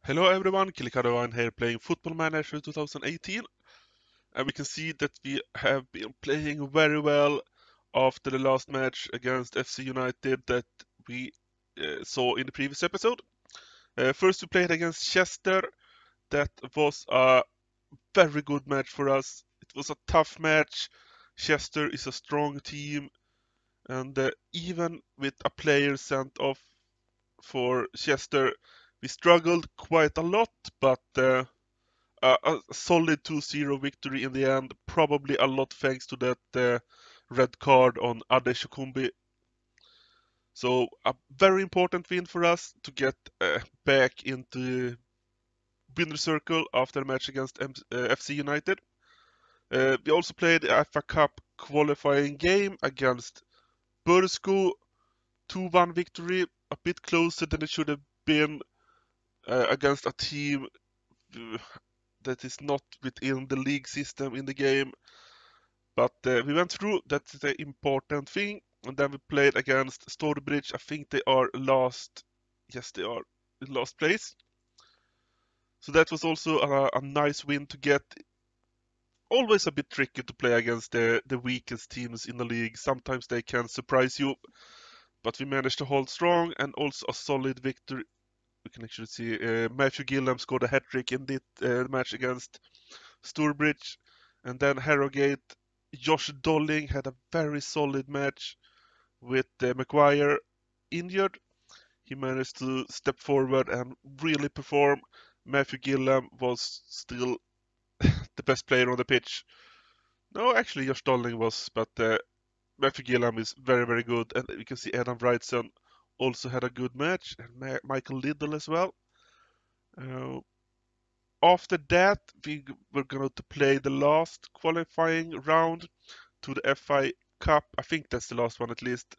Hello everyone, Kilikadovan here playing Football Manager 2018, and we can see that we have been playing very well after the last match against FC United that we saw in the previous episode. First we played against Chester. That was a very good match for us. It was a tough match. Chester is a strong team, and even with a player sent off for Chester, we struggled quite a lot, but a solid 2-0 victory in the end, probably a lot thanks to that red card on Ade Shokumbi. So a very important win for us to get back into winner circle after the match against FC United. We also played the FA Cup qualifying game against Bursko, 2-1 victory, a bit closer than it should have been against a team that is not within the league system in the game. But we went through, that's the important thing. And then we played against Storebridge. I think they are last. Yes, they are in last place. So that was also a nice win to get. Always a bit tricky to play against the weakest teams in the league. Sometimes they can surprise you. But we managed to hold strong and also a solid victory. We can actually see Matthew Gillam scored a hat-trick in the match against Storebridge. And then Harrogate, Josh Dolling had a very solid match with Maguire injured. He managed to step forward and really perform. Matthew Gillam was still the best player on the pitch. No, actually Josh Dolling was, but Matthew Gillam is very, very good. And you can see Adam Wrightson also had a good match, and Michael Liddell as well. Uh, After that, we were going to play the last qualifying round to the FI Cup. I think that's the last one at least.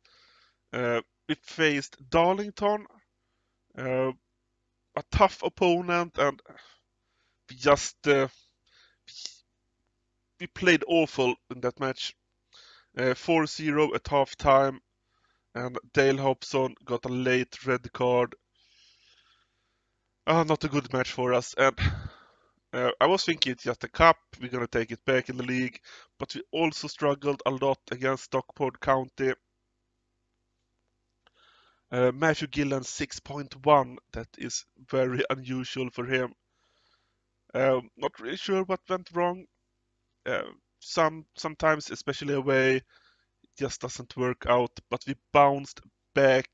We faced Darlington, uh, a tough opponent, and we just we played awful in that match. 4-0 at half time, and Dale Hobson got a late red card. Not a good match for us, and I was thinking it's just a cup, we're gonna take it back in the league, but we also struggled a lot against Stockport County. Matthew Gillan 6.1, that is very unusual for him. Not really sure what went wrong. Sometimes, especially away, it just doesn't work out, but we bounced back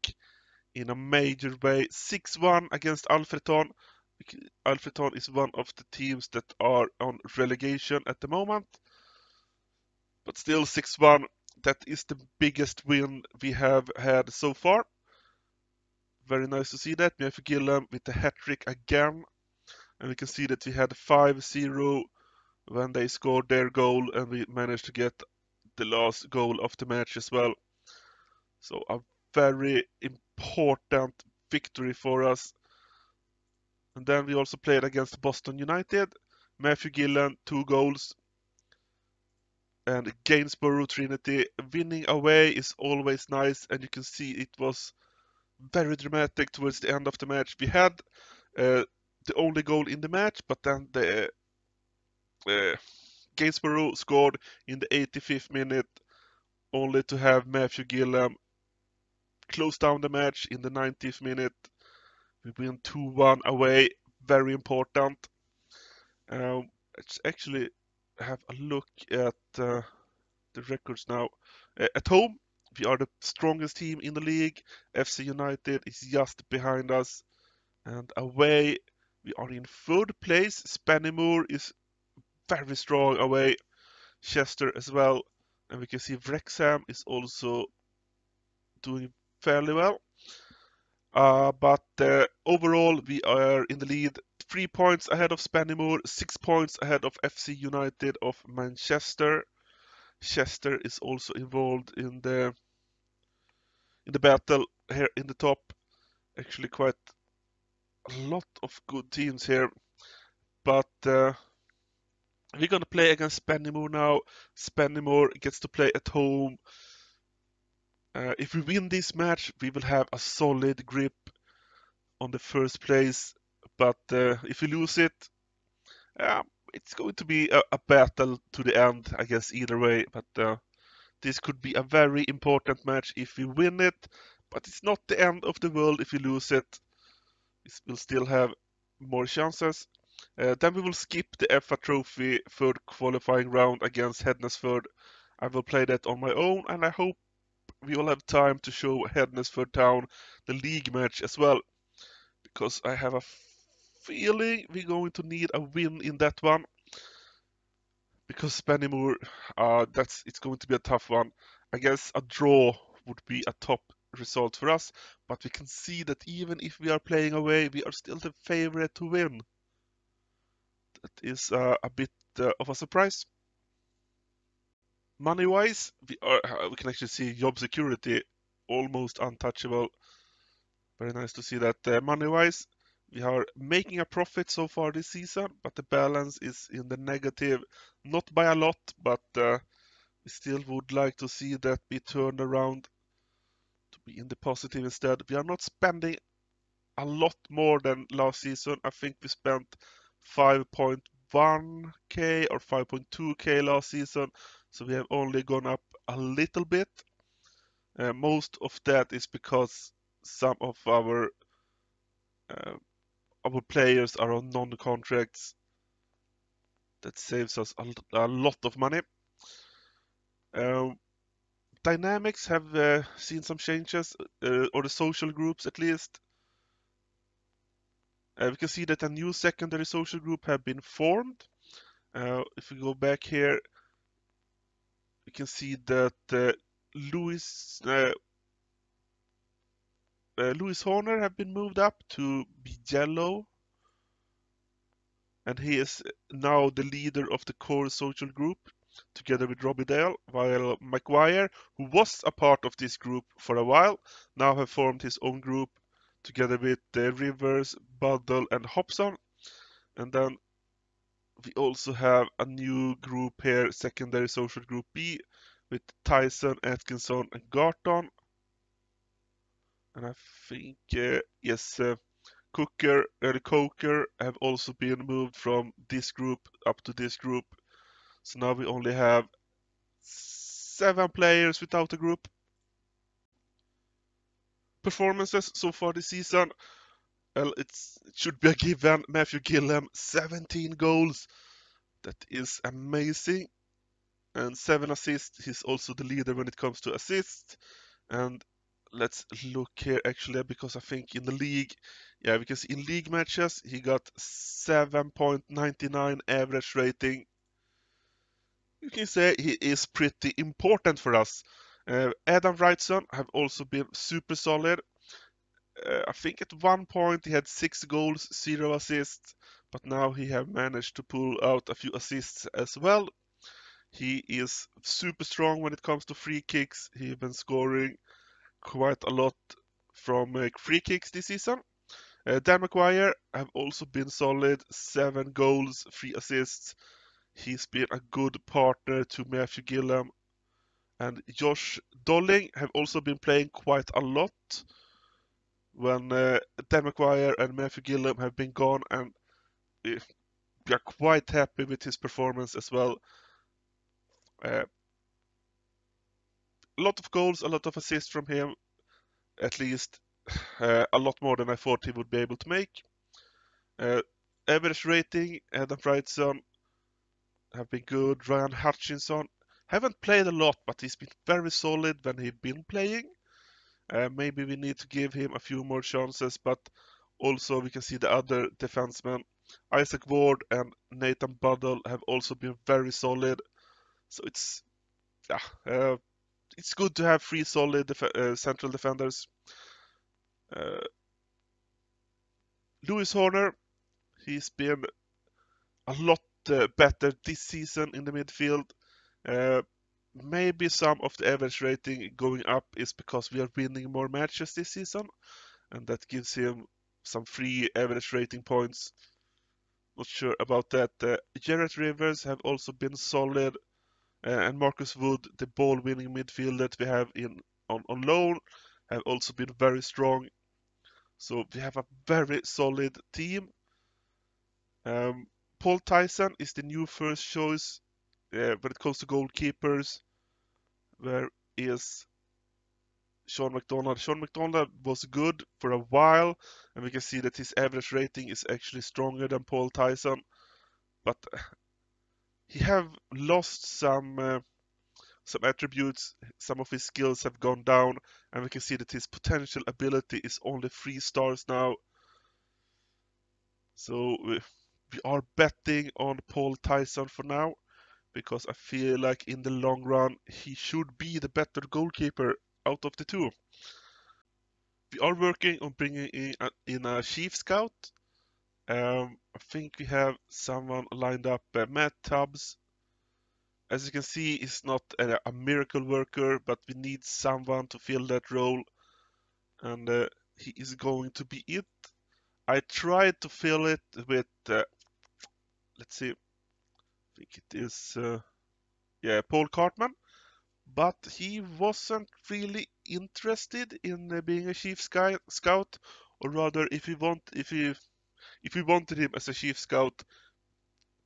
in a major way. 6-1 against Alfreton. Alfreton is one of the teams that are on relegation at the moment, but still 6-1. That is the biggest win we have had so far. Very nice to see that. Matthew Gillam with the hat-trick again. And we can see that we had 5-0 when they scored their goal, and we managed to get the last goal of the match as well. So a very important victory for us. And then we also played against Boston United. Matthew Gillan, 2 goals. And Gainsborough Trinity. Winning away is always nice, and you can see it was very dramatic towards the end of the match. We had the only goal in the match, but then the Gainsborough scored in the 85th minute, only to have Matthew Gillam close down the match in the 90th minute. We win 2-1 away, very important. Let's actually have a look at the records now. At home, we are the strongest team in the league. FC United is just behind us. And away, we are in 3rd place. Spennymoor is very strong away. Chester as well. And we can see Wrexham is also doing fairly well. But overall, we are in the lead. 3 points ahead of Spennymoor, 6 points ahead of FC United of Manchester. Chester is also involved in the battle here in the top. Actually, quite a lot of good teams here. But we're gonna play against Spennymoor now. Spennymoor gets to play at home. If we win this match, we will have a solid grip on the first place. but if we lose it, it's going to be a battle to the end, I guess, either way. But this could be a very important match if we win it, but it's not the end of the world if we lose it. We'll still have more chances. Then we will skip the FA Trophy third qualifying round against Hednesford. I will play that on my own, and I hope we will have time to show Hednesford Town the league match as well, because I have a feeling we're going to need a win in that one. Because Spennymoor, it's going to be a tough one. I guess a draw would be a top result for us, but we can see that even if we are playing away, we are still the favorite to win. That is a bit of a surprise. Money-wise, we can actually see job security almost untouchable. Very nice to see that. Money-wise, we are making a profit so far this season, but the balance is in the negative, not by a lot, but we still would like to see that be turned around to be in the positive instead. We are not spending a lot more than last season. I think we spent 5.1k or 5.2k last season, so we have only gone up a little bit. Most of that is because some of our players are on non-contracts. That saves us a lot of money. Dynamics have seen some changes, or the social groups at least. We can see that a new secondary social group have been formed. If we go back here, we can see that Louis Horner have been moved up to be yellow, and he is now the leader of the core social group, together with Robbie Dale, while Maguire, who was a part of this group for a while, now have formed his own group, together with Rivers, Buddle, and Hobson. And then we also have a new group here, secondary social group B, with Tyson, Atkinson, and Garton. And I think, yes, Coker have also been moved from this group up to this group. So now we only have 7 players without a group. Performances so far this season, well, it should be a given. Matthew Gillam, 17 goals. That is amazing. And 7 assists. He's also the leader when it comes to assists. And let's look here actually, because I think in the league, yeah, because in league matches he got 7.99 average rating. You can say he is pretty important for us. Adam Wrightson have also been super solid. I think at one point he had 6 goals, 0 assists, but now he have managed to pull out a few assists as well. He is super strong when it comes to free kicks. He's been scoring quite a lot from free kicks this season. Dan McGuire have also been solid, 7 goals, 3 assists. He's been a good partner to Matthew Gillam. And Josh Dolling have also been playing quite a lot when Dan McGuire and Matthew Gillam have been gone, and we are quite happy with his performance as well. A lot of goals, a lot of assists from him, at least a lot more than I thought he would be able to make. Average rating, Adam Wrightson have been good. Ryan Hutchinson haven't played a lot, but he's been very solid when he's been playing. Maybe we need to give him a few more chances, but also we can see the other defensemen, Isaac Ward and Nathan Buddle, have also been very solid. So it's good to have 3 solid central defenders. Lewis Horner, he's been a lot better this season in the midfield. Maybe some of the average rating going up is because we are winning more matches this season, and that gives him some free average rating points. Not sure about that. Jarrett Rivers have also been solid, and Marcus Wood, the ball-winning midfielder that we have on loan, have also been very strong. So we have a very solid team. Paul Tyson is the new first choice when it comes to goalkeepers. Where is Sean McDonald? Sean McDonald was good for a while, and we can see that his average rating is actually stronger than Paul Tyson. But he have lost some attributes. Some of his skills have gone down, and we can see that his potential ability is only 3 stars now. So we are betting on Paul Tyson for now, because I feel like in the long run he should be the better goalkeeper out of the two. We are working on bringing in a chief scout. I think we have someone lined up, Matt Tubbs. As you can see, he's not a miracle worker, but we need someone to fill that role, and he is going to be it. I tried to fill it with, let's see, I think it is, yeah, Paul Cartman, but he wasn't really interested in being a chief scout, or rather, if we wanted him as a chief scout,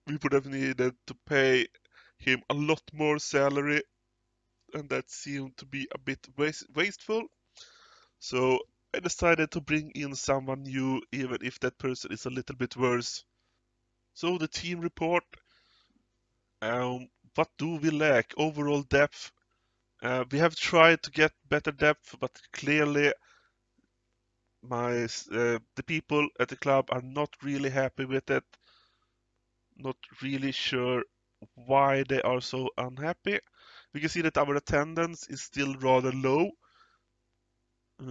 we would have needed to pay him a lot more salary, and that seemed to be a bit wasteful. So I decided to bring in someone new, even if that person is a little bit worse. So the team report. What do we lack? Overall depth. We have tried to get better depth, but clearly the people at the club are not really happy with it. Not really sure why they are so unhappy. We can see that our attendance is still rather low,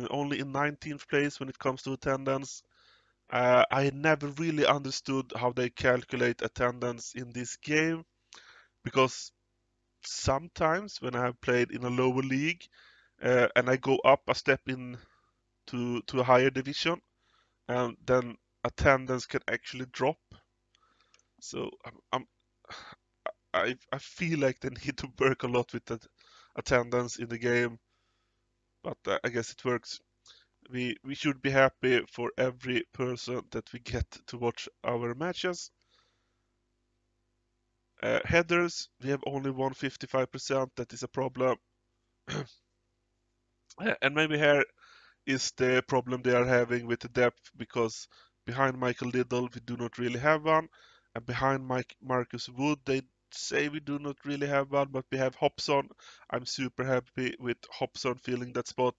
only in 19th place when it comes to attendance. I never really understood how they calculate attendance in this game, because sometimes when I have played in a lower league and I go up a step in to a higher division, and then attendance can actually drop. So I feel like they need to work a lot with that attendance in the game, but I guess it works. We should be happy for every person that we get to watch our matches. Headers, we have only won 55%. That is a problem. And maybe here is the problem they are having with the depth, because behind Michael Liddell we do not really have one, and behind Marcus Wood they say we do not really have one, but we have Hobson. I'm super happy with Hobson filling that spot.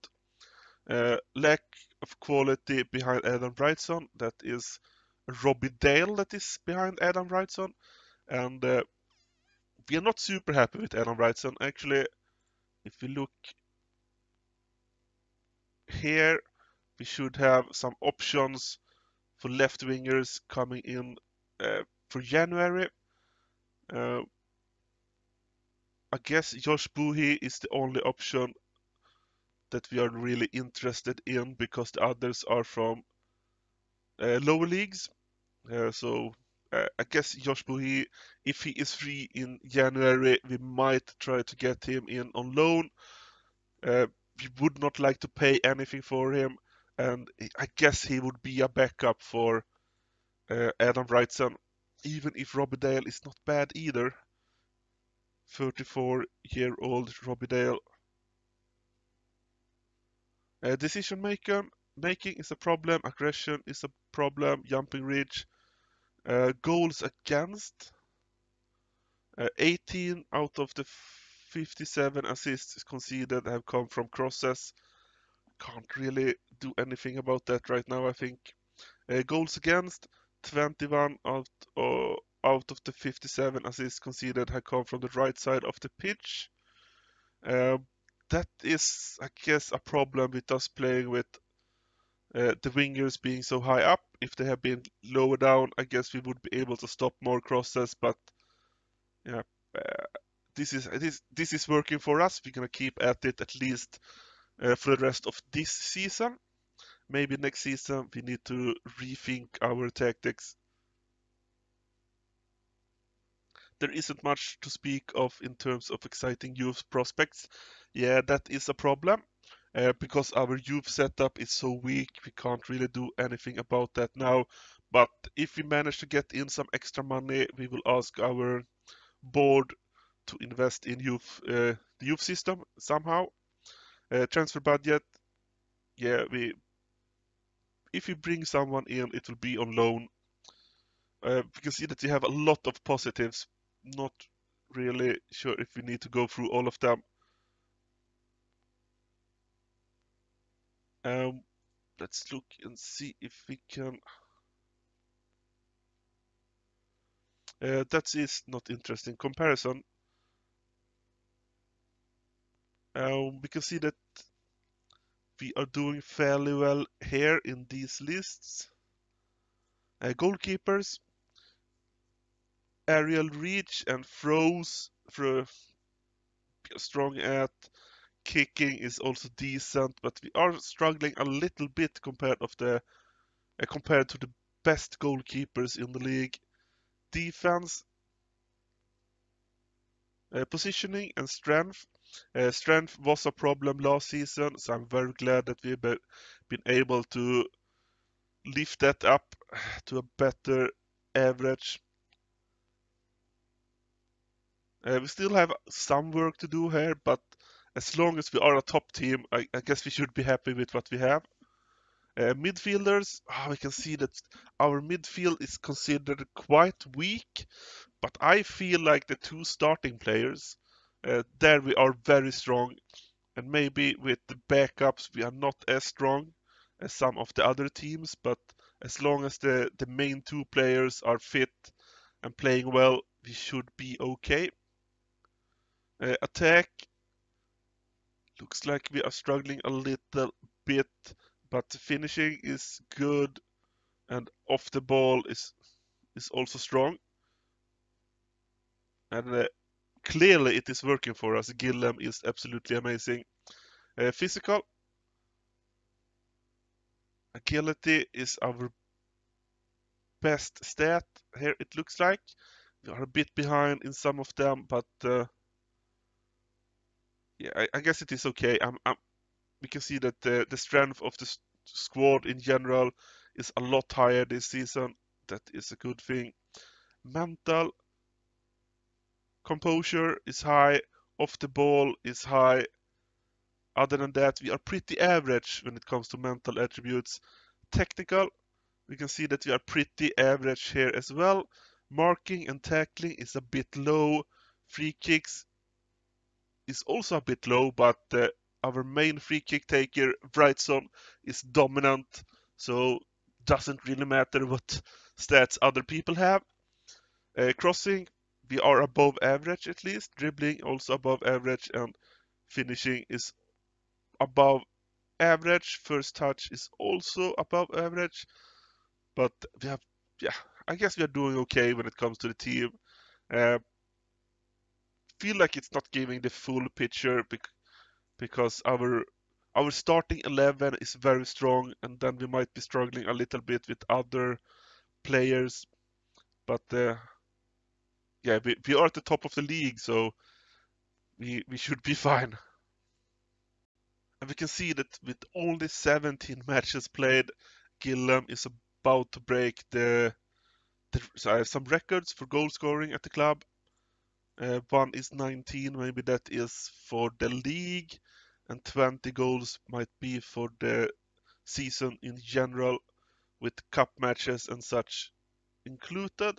Lack of quality behind Adam Wrightson. That is Robbie Dale that is behind Adam Wrightson, and we are not super happy with Adam Wrightson. Actually, if we look here, we should have some options for left wingers coming in for January. Uh, I guess Josh Buhi is the only option that we are really interested in, because the others are from lower leagues. So I guess Josh Buhi, if he is free in January, we might try to get him in on loan. We would not like to pay anything for him, and I guess he would be a backup for Adam Wrightson, even if Robbie Dale is not bad either. 34-year-old Robbie Dale. Decision making is a problem, aggression is a problem, jumping reach, goals against. 18 out of the 57 assists conceded have come from crosses. Can't really do anything about that right now, I think. Goals against, 21 out of the 57 assists conceded have come from the right side of the pitch. That is, I guess, a problem with us playing with the wingers being so high up. If they have been lower down, I guess we would be able to stop more crosses. But yeah, uh, this is working for us. We're gonna keep at it at least for the rest of this season. Maybe next season we need to rethink our tactics. There isn't much to speak of in terms of exciting youth prospects. Yeah, that is a problem. Because our youth setup is so weak, we can't really do anything about that now. But if we manage to get in some extra money, we will ask our board to invest in the youth system somehow. Transfer budget, yeah, if we bring someone in, it will be on loan. We can see that we have a lot of positives. Not really sure if we need to go through all of them. Let's look and see if we can. That is not interesting comparison. We can see that we are doing fairly well here in these lists. Goalkeepers, aerial reach and throws strong at. Kicking is also decent, but we are struggling a little bit compared to the best goalkeepers in the league. Defense, positioning and strength. Strength was a problem last season, so I'm very glad that we've been able to lift that up to a better average. We still have some work to do here, but as long as we are a top team, I guess we should be happy with what we have. Midfielders, we can see that our midfield is considered quite weak, but I feel like the two starting players, there we are very strong, and maybe with the backups we are not as strong as some of the other teams, but as long as the main two players are fit and playing well, we should be okay. Attack, looks like we are struggling a little bit, but the finishing is good, and off the ball is also strong. And clearly it is working for us. Gillem is absolutely amazing. Physical, agility is our best stat here, it looks like. We are a bit behind in some of them, but yeah, I guess it is okay. We can see that the strength of the squad in general is a lot higher this season. That is a good thing. Mental composure is high. Off the ball is high. Other than that, we are pretty average when it comes to mental attributes. Technical, we can see that we are pretty average here as well. Marking and tackling is a bit low. Free kicks is also a bit low, but our main free kick taker, Brightson, is dominant, so doesn't really matter what stats other people have. Crossing, we are above average at least. Dribbling also above average, and finishing is above average. First touch is also above average, but we have, yeah, I guess we are doing okay when it comes to the team. Uh, feel like it's not giving the full picture because our starting 11 is very strong, and then we might be struggling a little bit with other players. But yeah, we are at the top of the league, so we should be fine. And we can see that with only 17 matches played, Gillem is about to break some records for goal scoring at the club. One is 19, maybe that is for the league, and 20 goals might be for the season in general, with cup matches and such included.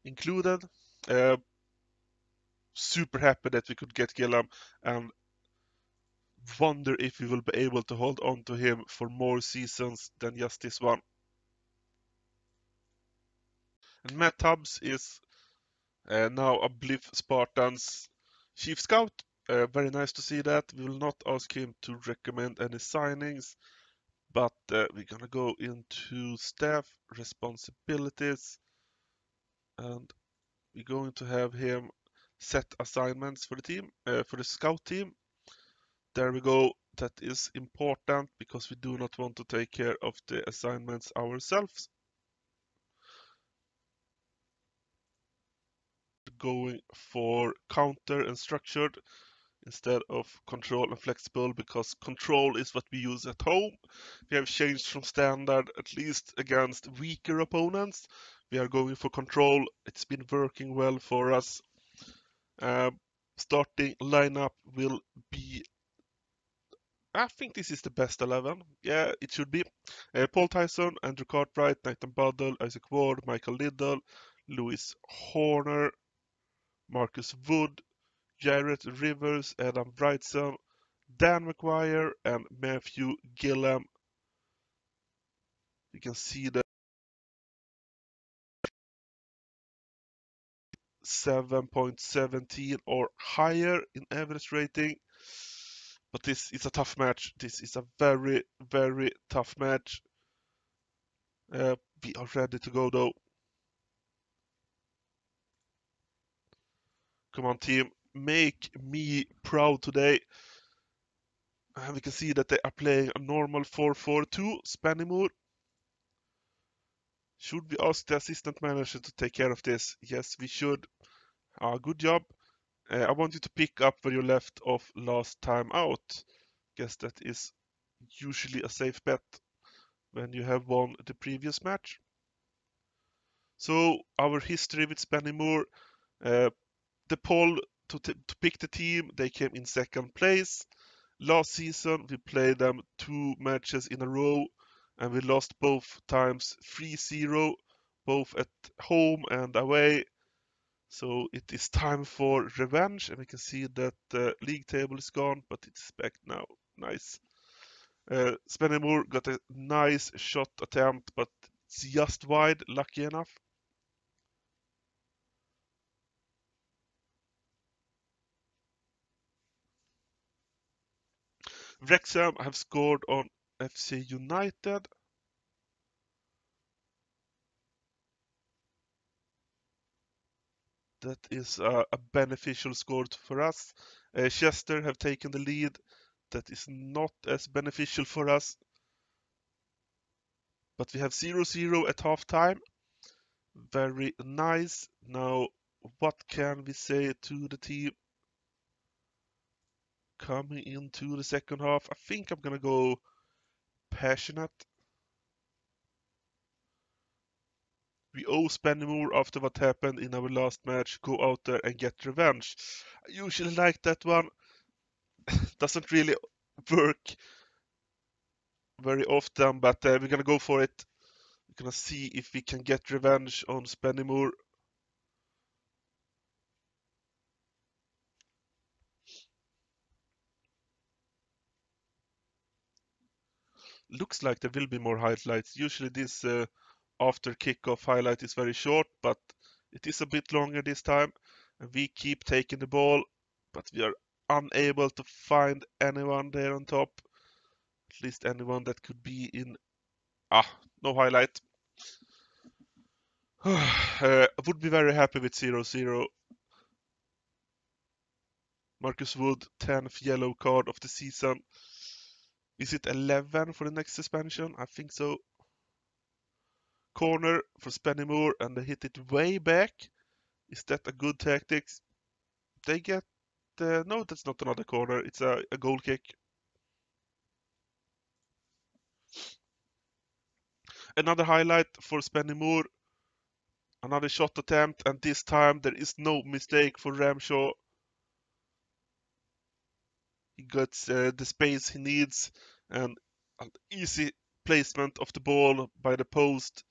Included. Uh, Super happy that we could get Gillam, and wonder if we will be able to hold on to him for more seasons than just this one. And Matt Tubbs is now a Blyth Spartans chief scout. Very nice to see that. We will not ask him to recommend any signings, but we're gonna go into staff responsibilities, and we're going to have him set assignments for the team, for the scout team. There we go. That is important because we do not want to take care of the assignments ourselves. Going for counter and structured instead of control and flexible, because control is what we use at home. We have changed from standard, at least against weaker opponents. We are going for control. It's been working well for us. Starting lineup will be, I think this is the best 11. Yeah, it should be. Paul Tyson, Andrew Cartwright, Nathan Buddle, Isaac Ward, Michael Liddell, Lewis Horner, Marcus Wood, Jarrett Rivers, Adam Wrightson, Dan McGuire, and Matthew Gillam. You can see that 7.17 or higher in average rating. But this is a tough match. This is a very, very tough match. We are ready to go though. Come on, team. Make me proud today. And we can see that they are playing a normal 4-4-2. Spanimore. Should we ask the assistant manager to take care of this? Yes, we should. Good job. I want you to pick up where you left off last time out. Guess that is usually a safe bet when you have won the previous match. So our history with Spanimore, the poll to pick the team, they came in second place. Last season we played them 2 matches in a row and we lost both times 3-0, both at home and away. So it is time for revenge, and we can see that the league table is gone, but it's back now. Nice. Spennymoor got a nice shot attempt, but it's just wide, lucky enough. Wrexham have scored on FC United. That is a beneficial score for us. Chester have taken the lead. That is not as beneficial for us. But we have 0-0 at half time. Very nice. Now, what can we say to the team coming into the second half? I think I'm gonna go passionate. We owe Spennymoor after what happened in our last match. Go out there and get revenge. I usually like that one. Doesn't really work very often, but we're gonna go for it. We're gonna see if we can get revenge on Spennymoor. Looks like there will be more highlights. Usually this after kickoff highlight is very short, but it is a bit longer this time. And we keep taking the ball, but we are unable to find anyone there on top. At least anyone that could be in... no highlight. I would be very happy with 0-0. Marcus Wood, 10th yellow card of the season. Is it 11 for the next suspension? I think so. Corner for Spennymoor, and they hit it way back. Is that a good tactics? They get... no, that's not another corner. It's a goal kick. Another highlight for Spennymoor. Another shot attempt, and this time there is no mistake for Ramshaw. He gets the space he needs, and an easy placement of the ball by the post.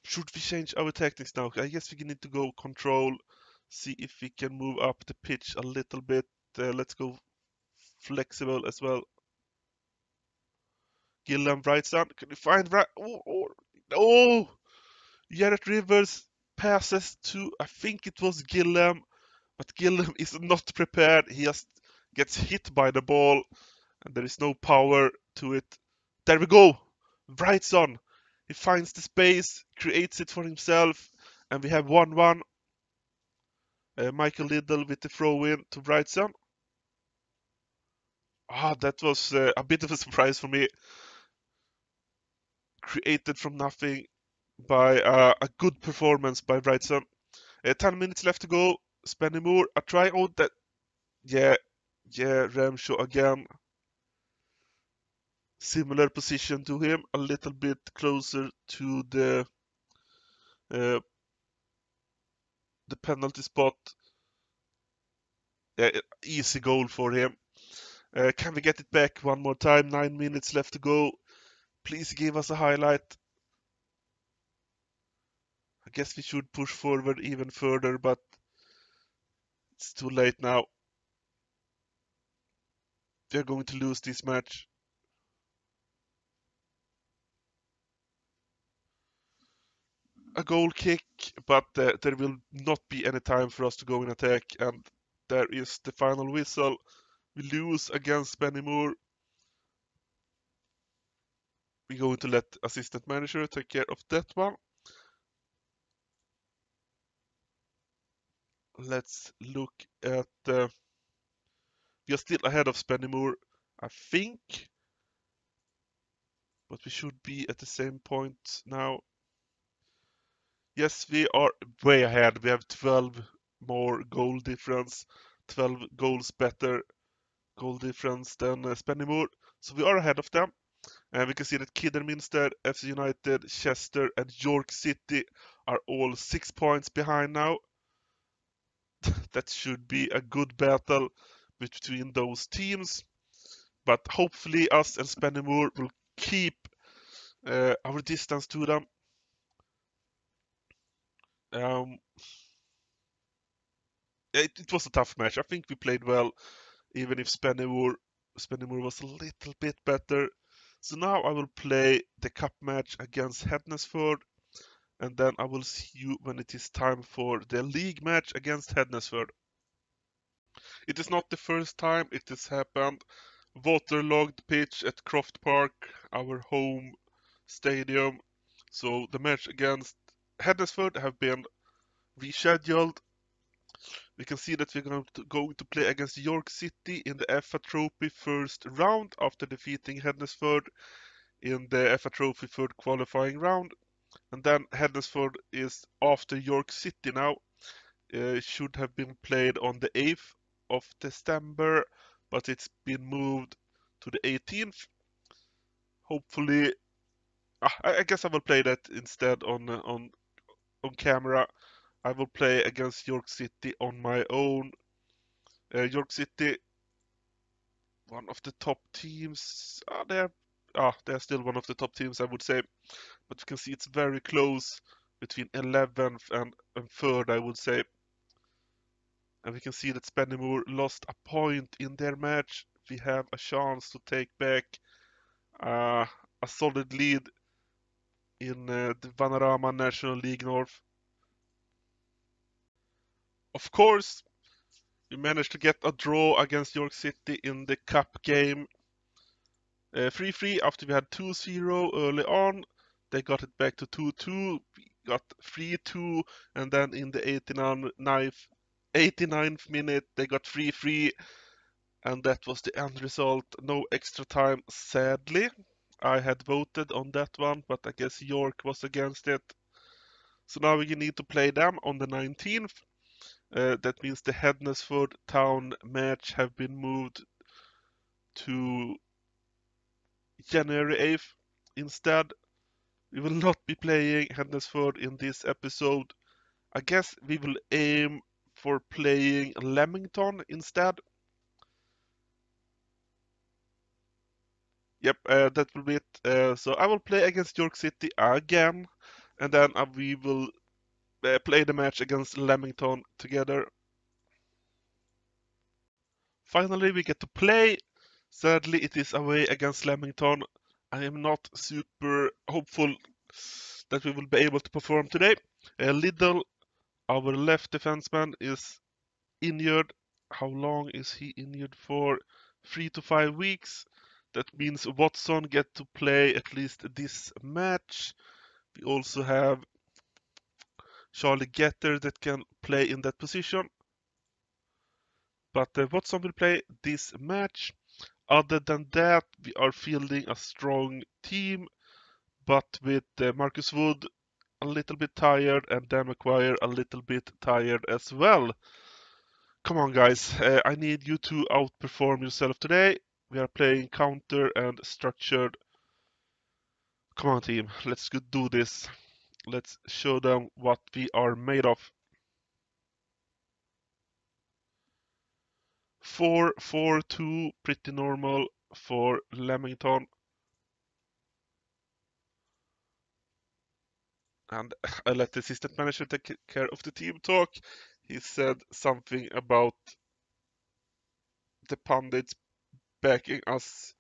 Should we change our tactics now? I guess we need to go control, see if we can move up the pitch a little bit. Let's go flexible as well. Gillam Wrightson, can you find right? Oh! Jarrett Rivers passes to, I think it was Gillam, but Gillam is not prepared. He just gets hit by the ball, and there is no power to it. There we go! Wrightson! He finds the space, creates it for himself, and we have 1-1. Michael Liddell with the throw-in to Wrightson. That was a bit of a surprise for me. Created from nothing by a good performance by Wrightson. 10 minutes left to go. Spennymoor, a try. Oh, that. Yeah, Ramshaw again. Similar position to him, a little bit closer to uh, the penalty spot. Easy goal for him. Can we get it back one more time? 9 minutes left to go. Please give us a highlight. I guess we should push forward even further, but it's too late now. We are going to lose this match. A goal kick, but there will not be any time for us to go in attack, and there is the final whistle. We lose against Spennymoor. We're going to let assistant manager take care of that one. Let's look at... we are still ahead of Spennymoor, I think. But we should be at the same point now. Yes, we are way ahead. We have 12 more goal difference. 12 goals better goal difference than Spennymoor. So we are ahead of them. And we can see that Kidderminster, FC United, Chester and York City are all 6 points behind now. That should be a good battle between those teams. But hopefully us and Spennymoor will keep our distance to them. It was a tough match. I think we played well, even if Spennymoor was a little bit better. So now I will play the cup match against Hednesford, and then I will see you when it is time for the league match against Hednesford. It is not the first time it has happened. Waterlogged pitch at Croft Park, our home stadium. So the match against Hednesford have been rescheduled. We can see that we're going to play against York City in the FA Trophy first round after defeating Hednesford in the FA Trophy third qualifying round. And then Hednesford is after York City now. Should have been played on the 8th of December, but it's been moved to the 18th. Hopefully, I guess I will play that instead on camera. I will play against York City on my own. York City, one of the top teams. They're still one of the top teams, I would say. But you can see it's very close between 11th and 3rd, I would say. And we can see that Spennymoor lost a point in their match. We have a chance to take back a solid lead in the Vanarama National League North. Of course, we managed to get a draw against York City in the cup game. 3-3 after we had 2-0 early on. They got it back to 2-2. We got 3-2, and then in the 89th minute they got 3-3, and that was the end result. No extra time, sadly. I had voted on that one, but I guess York was against it. So now we need to play them on the 19th. That means the Hednesford Town match have been moved to January 8th instead. We will not be playing Hednesford in this episode. I guess we will aim for playing Leamington instead. Yep, that will be it. So I will play against York City again, and then we will play the match against Leamington together. Finally, we get to play. Sadly, it is away against Leamington. I am not super hopeful that we will be able to perform today. Liddell, our left defenseman, is injured. How long is he injured for? 3 to 5 weeks. That means Watson get to play at least this match. We also have Charlie Getter that can play in that position. But Watson will play this match. Other than that, we are fielding a strong team, but with Marcus Wood a little bit tired, and Dan McGuire a little bit tired as well. Come on, guys. I need you to outperform yourself today. We are playing counter and structured. Come on, team. Let's do this. Let's show them what we are made of. 4-4-2, pretty normal for Leamington. And I let the assistant manager take care of the team talk. He said something about the pundits backing us,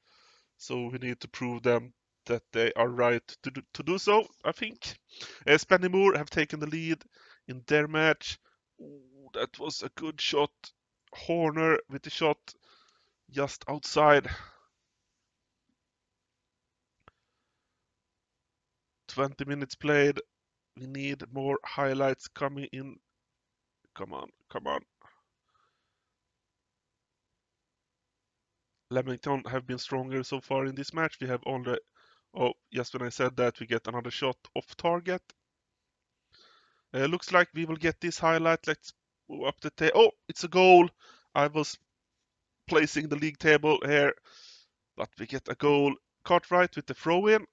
so we need to prove them that they are right to do so, I think. Spennymoor have taken the lead in their match. Ooh, that was a good shot. Horner with the shot just outside. 20 minutes played. We need more highlights coming in. Come on, come on. Leamington have been stronger so far in this match. We have only... Oh, just when I said that, we get another shot off target. Looks like we will get this highlight. Let's move up the table. Oh, it's a goal. I was placing the league table here, but we get a goal. Cartwright with the throw-in.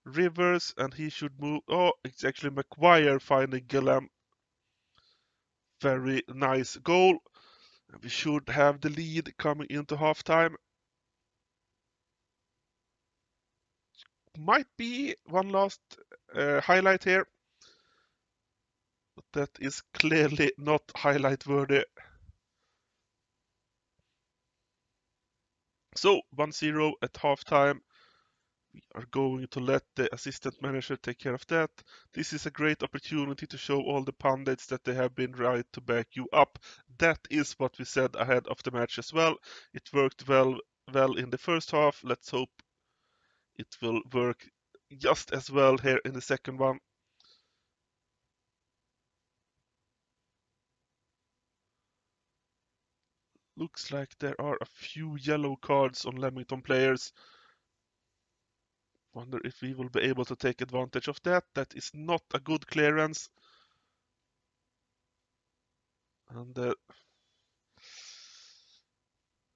Rivers, and he should move. Oh, it's actually McGuire finding Gillam. Very nice goal. We should have the lead coming into halftime. Might be one last highlight here. But that is clearly not highlight worthy. So 1-0 at halftime. We are going to let the assistant manager take care of that. This is a great opportunity to show all the pundits that they have been right to back you up. That is what we said ahead of the match as well. It worked well in the first half. Let's hope it will work just as well here in the second one. Looks like there are a few yellow cards on Leamington players. Wonder if we will be able to take advantage of that. That is not a good clearance. And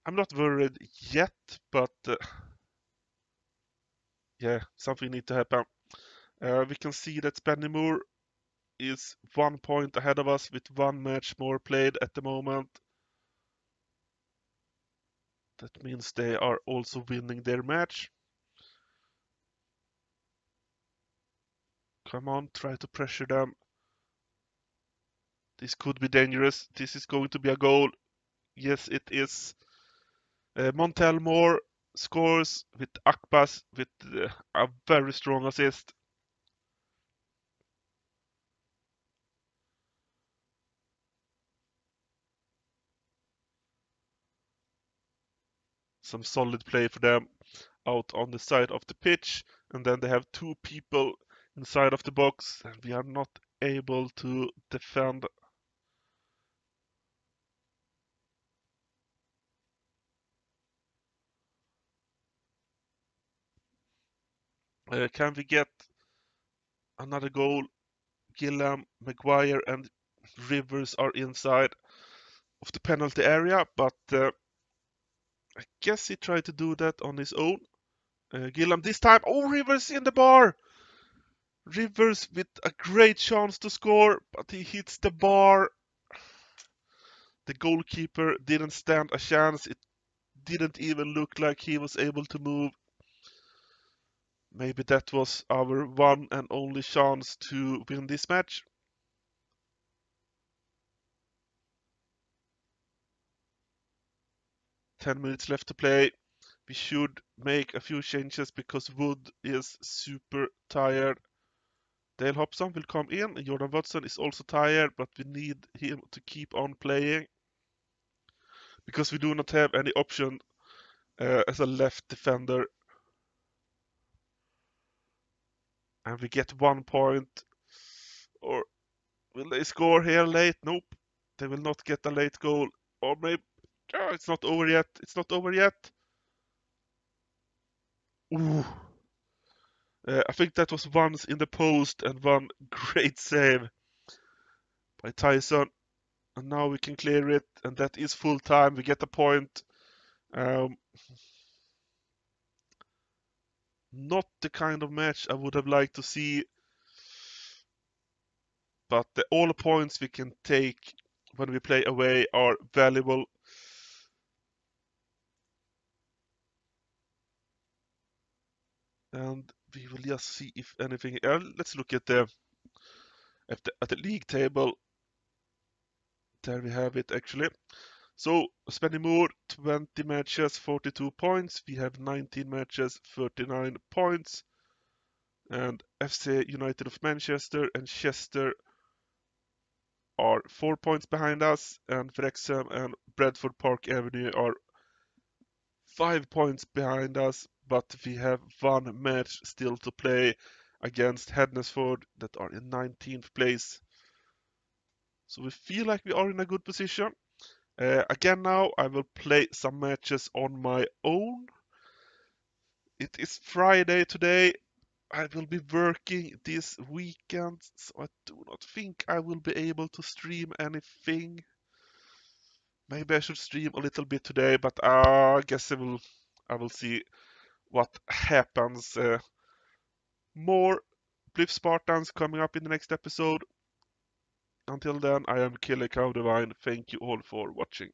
I'm not worried yet, but yeah, something needs to happen. We can see that Spennymoor is 1 point ahead of us with one match more played at the moment. That means they are also winning their match. Come on, try to pressure them. This could be dangerous. This is going to be a goal. Yes, it is. Montel Moore scores with Akbas with a very strong assist. Some solid play for them out on the side of the pitch, and then they have two people inside of the box, and we are not able to defend. Can we get another goal? Gillam, Maguire, and Rivers are inside of the penalty area, but I guess he tried to do that on his own. Gillam this time. Oh, Rivers in the bar! Rivers with a great chance to score, but he hits the bar. The goalkeeper didn't stand a chance. It didn't even look like he was able to move. Maybe that was our one and only chance to win this match. Ten minutes left to play. We should make a few changes because Wood is super tired. Dale Hobson will come in. Jordan Watson is also tired, but we need him to keep on playing because we do not have any option as a left defender. And we get 1 point. Or will they score here late? Nope. They will not get a late goal. Or maybe... Oh, it's not over yet. It's not over yet. Ooh. I think that was once in the post and one great save by Tyson. And now we can clear it, and that is full time. We get a point. Not the kind of match I would have liked to see, but all the points we can take when we play away are valuable. And we will just see if anything. Let's look at the league table. There we have it actually. So Spennymoor 20 matches, 42 points. We have 19 matches, 39 points. And FC United of Manchester and Chester are 4 points behind us, and Wrexham and Bradford Park Avenue are 5 points behind us, but we have one match still to play against Hednesford that are in 19th place. So we feel like we are in a good position. Again now, I will play some matches on my own. It is Friday today. I will be working this weekend, so I do not think I will be able to stream anything. Maybe I should stream a little bit today, but I guess I will see what happens. More Blyth Spartans coming up in the next episode. Until then, I am Killer Cow Divine. Thank you all for watching.